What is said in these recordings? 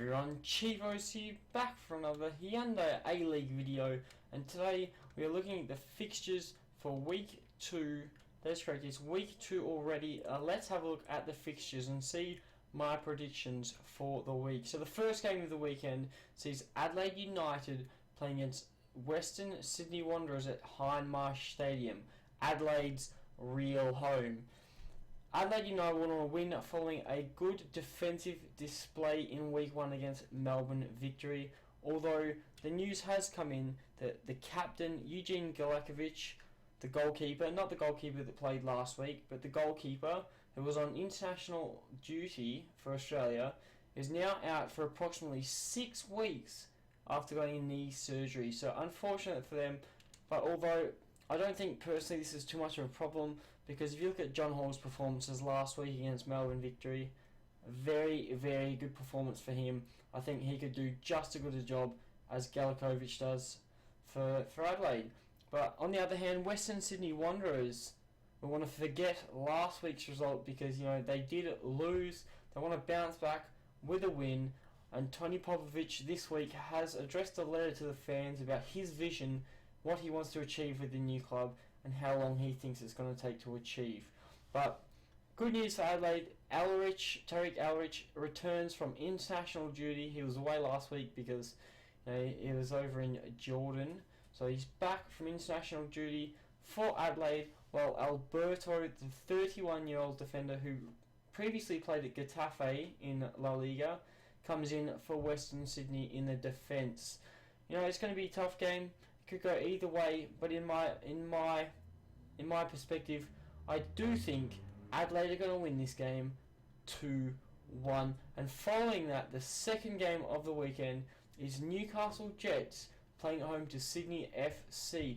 everyone, Chivos here, back for another Hyundai A-League video, and today we are looking at the fixtures for week 2. That's correct, it's week 2 already. Let's have a look at the fixtures and see my predictions for the week. So the first game of the weekend sees Adelaide United playing against Western Sydney Wanderers at Hindmarsh Stadium, Adelaide's real home. Adelaide United went on a win following a good defensive display in week 1 against Melbourne Victory, although the news has come in that the captain Eugene Galakovic, the goalkeeper, not the goalkeeper that played last week, but the goalkeeper who was on international duty for Australia, is now out for approximately 6 weeks after going knee surgery. So unfortunate for them, but although I don't think personally this is too much of a problem, because if you look at John Hall's performances last week against Melbourne Victory, very, very good performance for him. I think he could do just as good a job as Galakovic does for Adelaide. But on the other hand, Western Sydney Wanderers, we want to forget last week's result because they did lose. They want to bounce back with a win, and Tony Popovich this week has addressed a letter to the fans about his vision, what he wants to achieve with the new club, and how long he thinks it's going to take to achieve. But good news for Adelaide. Tariq Alrich returns from international duty. He was away last week because he was over in Jordan. So he's back from international duty for Adelaide, while Alberto, the 31-year-old defender who previously played at Getafe in La Liga, comes in for Western Sydney in the defence. It's going to be a tough game. Could go either way, but in my perspective, I do think Adelaide are going to win this game 2-1. And following that, the second game of the weekend is Newcastle Jets playing at home to Sydney FC.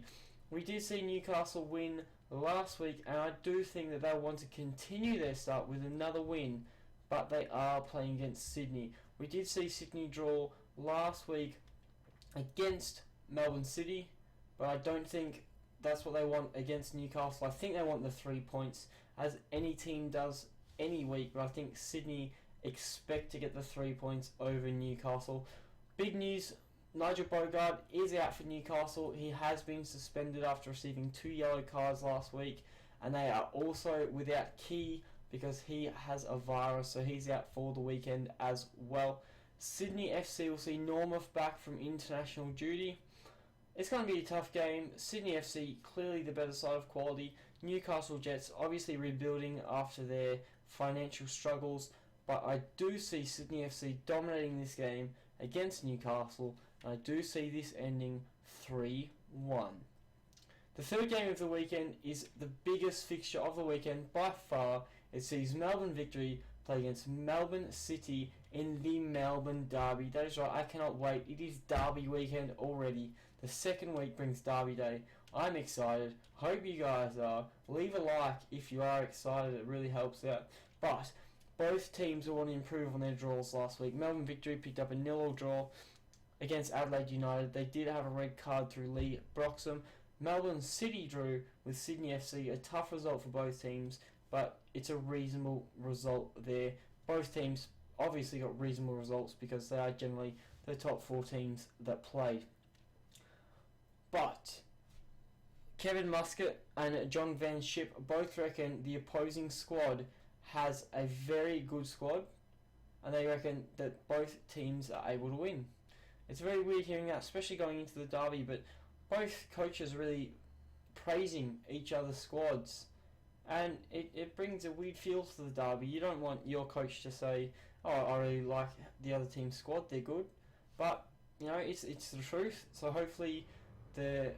We did see Newcastle win last week, and I do think that they'll want to continue their start with another win, but they are playing against Sydney. We did see Sydney draw last week against Melbourne City, but I don't think that's what they want against Newcastle. I think they want the 3 points, as any team does any week, but I think Sydney expect to get the 3 points over Newcastle. Big news, Nigel Bogard is out for Newcastle. He has been suspended after receiving 2 yellow cards last week, and they are also without Key because he has a virus, so he's out for the weekend as well. Sydney FC will see Normuth back from international duty. It's going to be a tough game. Sydney FC clearly the better side of quality. Newcastle Jets obviously rebuilding after their financial struggles, but I do see Sydney FC dominating this game against Newcastle, and I do see this ending 3-1. The third game of the weekend is the biggest fixture of the weekend by far. It sees Melbourne Victory play against Melbourne City in the Melbourne Derby. That is right, I cannot wait. It is Derby weekend already. The second week brings Derby Day. I'm excited. Hope you guys are. Leave a like if you are excited. It really helps out. But both teams will want to improve on their draws last week. Melbourne Victory picked up a 0-0 draw against Adelaide United. They did have a red card through Lee Broxham. Melbourne City drew with Sydney FC, a tough result for both teams, but it's a reasonable result there. Both teams obviously got reasonable results because they are generally the top 4 teams that play. But Kevin Muscat and John Van Schip both reckon the opposing squad has a very good squad, and they reckon that both teams are able to win. It's very weird hearing that, especially going into the derby, but both coaches really praising each other's squads, and it brings a weird feel to the derby. You don't want your coach to say, "Oh, I really like the other team's squad; they're good," but it's the truth. So hopefully the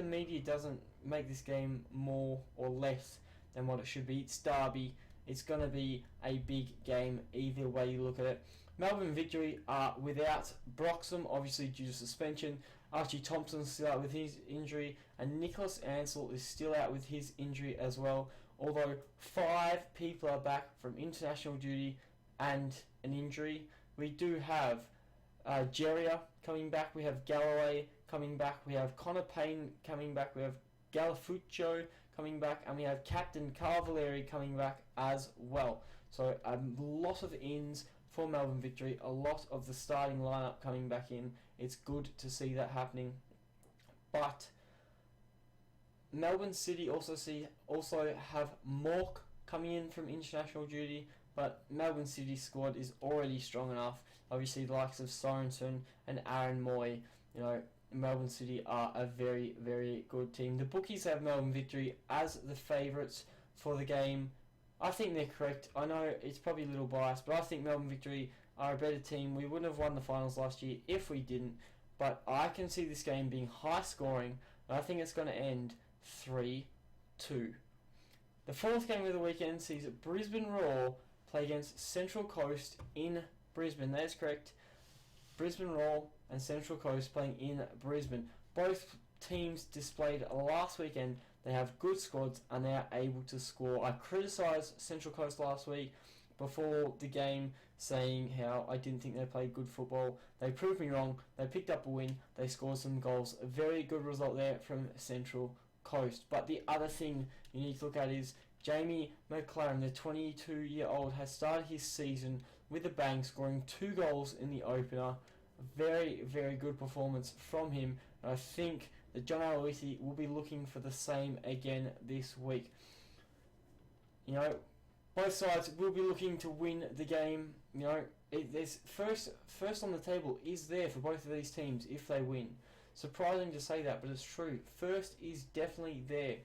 media doesn't make this game more or less than what it should be. It's derby. It's going to be a big game either way you look at it. Melbourne Victory are without Broxham, obviously due to suspension. Archie Thompson's still out with his injury, and Nicholas Ansell is still out with his injury as well. Although 5 people are back from international duty and an injury. We do have Geria coming back, we have Galloway coming back, we have Connor Payne coming back, we have Galafuccio coming back, and we have Captain Cavalieri coming back as well. So a lot of ins for Melbourne Victory. A lot of the starting lineup coming back in. It's good to see that happening. But Melbourne City also have Mork coming in from international duty, but Melbourne City's squad is already strong enough. Obviously, the likes of Sorensen and Aaron Moy, Melbourne City are a very, very good team. The bookies have Melbourne Victory as the favourites for the game. I think they're correct. I know it's probably a little biased, but I think Melbourne Victory are a better team. We wouldn't have won the finals last year if we didn't, but I can see this game being high scoring, and I think it's going to end 3-2. The fourth game of the weekend sees Brisbane Roar play against Central Coast in Brisbane. That is correct. Brisbane Roar and Central Coast playing in Brisbane. Both teams displayed last weekend. They have good squads and they are able to score. I criticised Central Coast last week before the game, saying how I didn't think they played good football. They proved me wrong. They picked up a win. They scored some goals. A very good result there from Central Coast. But the other thing you need to look at is Jamie McLaren, the 22-year-old, has started his season with a bang, scoring 2 goals in the opener. Very, very good performance from him. And I think that John Aloisi will be looking for the same again this week. Both sides will be looking to win the game. There's first on the table is there for both of these teams if they win. Surprising to say that, but it's true. First is definitely there.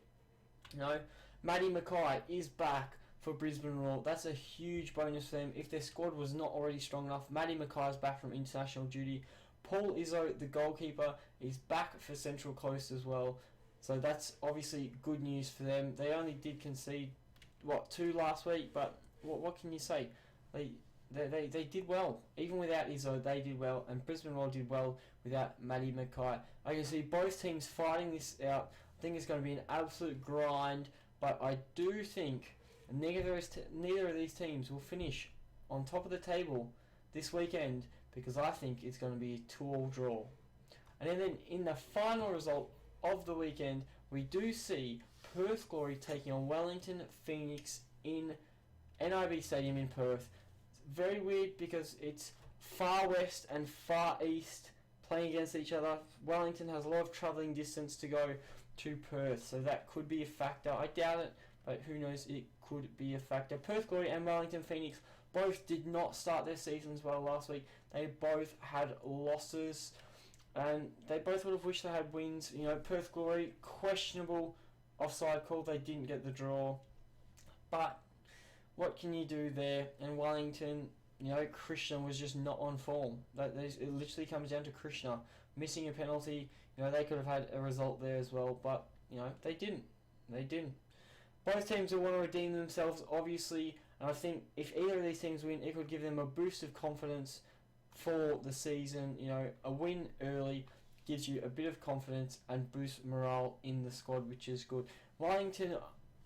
Matty Mackay is back for Brisbane Roar. That's a huge bonus for them. If their squad was not already strong enough, Matty Mackay is back from international duty. Paul Izzo, the goalkeeper, is back for Central Coast as well. So that's obviously good news for them. They only did concede 2 last week, but what can you say? They did well. Even without Izzo, they did well, and Brisbane Roar did well without Matty Mackay. I can see both teams fighting this out. I think it's going to be an absolute grind, but I do think neither of these teams will finish on top of the table this weekend, because I think it's going to be a 2-2 draw. And then in the final result of the weekend, we do see Perth Glory taking on Wellington Phoenix in NIB Stadium in Perth. It's very weird because it's far west and far east playing against each other. Wellington has a lot of travelling distance to go to Perth, so that could be a factor. I doubt it, but who knows, it could be a factor. Perth Glory and Wellington Phoenix both did not start their seasons well last week. They both had losses, and they both would have wished they had wins. Perth Glory, questionable offside call. They didn't get the draw, but what can you do there? And Wellington, Krishna was just not on form. It literally comes down to Krishna missing a penalty. They could have had a result there as well, but they didn't. Both teams will want to redeem themselves, obviously, and I think if either of these teams win, it could give them a boost of confidence for the season. A win early gives you a bit of confidence and boosts morale in the squad, which is good. Wellington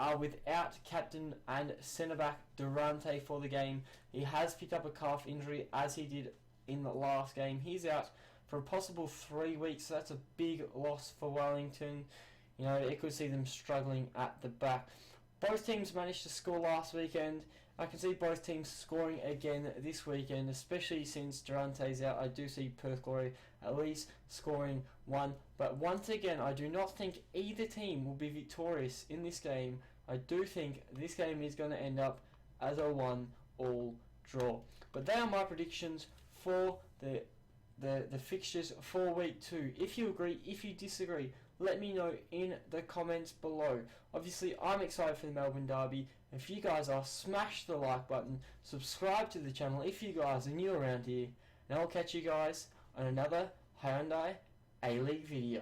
are without captain and centre-back Durante for the game. He has picked up a calf injury, as he did in the last game. He's out for a possible 3 weeks, so that's a big loss for Wellington. It could see them struggling at the back. Both teams managed to score last weekend. I can see both teams scoring again this weekend, especially since Durante's out. I do see Perth Glory at least scoring 1. But once again, I do not think either team will be victorious in this game. I do think this game is going to end up as a 1-1 draw. But they are my predictions for the fixtures for week 2. If you agree, if you disagree, let me know in the comments below. Obviously, I'm excited for the Melbourne Derby. If you guys are, smash the like button, subscribe to the channel if you guys are new around here, and I'll catch you guys on another Hyundai A-League video.